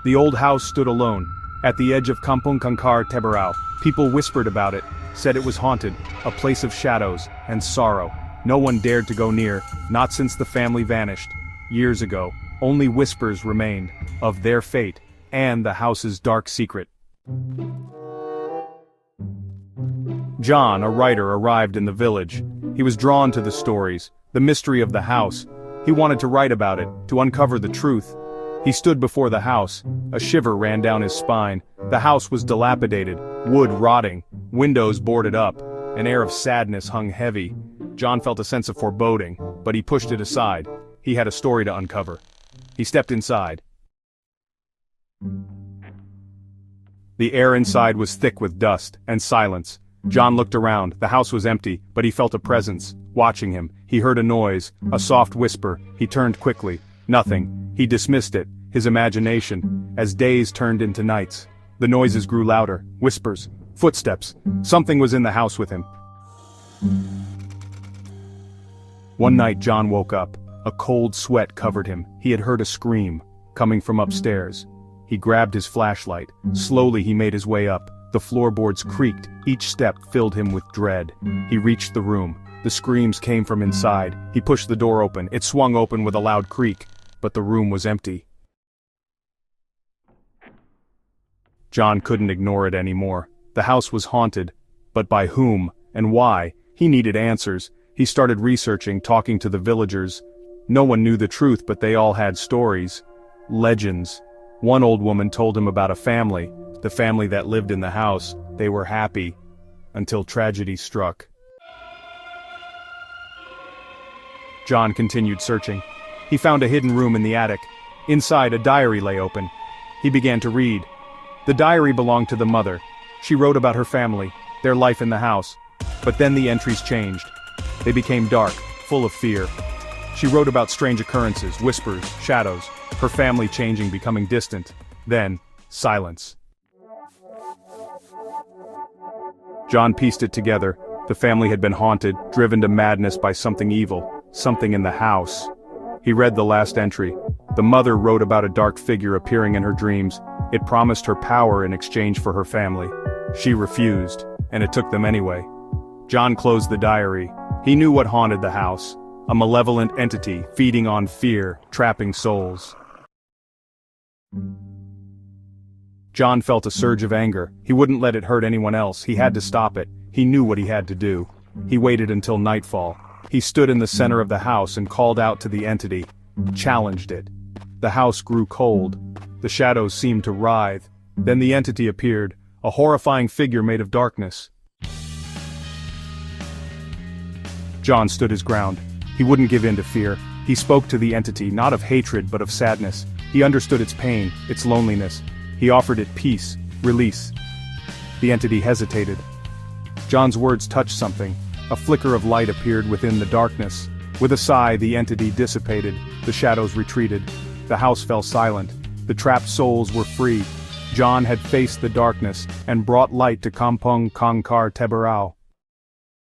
The old house stood alone, at the edge of Kampung Kangkar, Teberau. People whispered about it, said it was haunted, a place of shadows and sorrow. No one dared to go near, not since the family vanished. Years ago, only whispers remained, of their fate, and the house's dark secret. John, a writer, arrived in the village. He was drawn to the stories, the mystery of the house. He wanted to write about it, to uncover the truth. He stood before the house. A shiver ran down his spine. The house was dilapidated, wood rotting, windows boarded up. An air of sadness hung heavy. John felt a sense of foreboding, but he pushed it aside. He had a story to uncover. He stepped inside. The air inside was thick with dust and silence. John looked around. The house was empty, but he felt a presence, watching him. He heard a noise, a soft whisper. He turned quickly. Nothing. He dismissed it, his imagination, as days turned into nights. The noises grew louder, whispers, footsteps. Something was in the house with him. One night John woke up. A cold sweat covered him. He had heard a scream, coming from upstairs. He grabbed his flashlight. Slowly he made his way up. The floorboards creaked. Each step filled him with dread. He reached the room. The screams came from inside. He pushed the door open. It swung open with a loud creak, but the room was empty. John couldn't ignore it anymore. The house was haunted. But by whom, and why? He needed answers. He started researching, talking to the villagers. No one knew the truth, but they all had stories. Legends. One old woman told him about a family, the family that lived in the house. They were happy, until tragedy struck. John continued searching. He found a hidden room in the attic. Inside, a diary lay open. He began to read. The diary belonged to the mother. She wrote about her family, their life in the house. But then the entries changed. They became dark, full of fear. She wrote about strange occurrences, whispers, shadows, her family changing, becoming distant. Then, silence. John pieced it together. The family had been haunted, driven to madness by something evil, something in the house. He read the last entry. The mother wrote about a dark figure appearing in her dreams. It promised her power in exchange for her family. She refused, and it took them anyway. John closed the diary. He knew what haunted the house. A malevolent entity, feeding on fear, trapping souls. John felt a surge of anger. He wouldn't let it hurt anyone else. He had to stop it. He knew what he had to do. He waited until nightfall. He stood in the center of the house and called out to the entity, challenged it. The house grew cold. The shadows seemed to writhe. Then the entity appeared, a horrifying figure made of darkness. John stood his ground. He wouldn't give in to fear. He spoke to the entity, not of hatred but of sadness. He understood its pain, its loneliness. He offered it peace, release. The entity hesitated. John's words touched something. A flicker of light appeared within the darkness. With a sigh, the entity dissipated. The shadows retreated. The house fell silent. The trapped souls were free. John had faced the darkness and brought light to Kampung Kangkar, Teberau.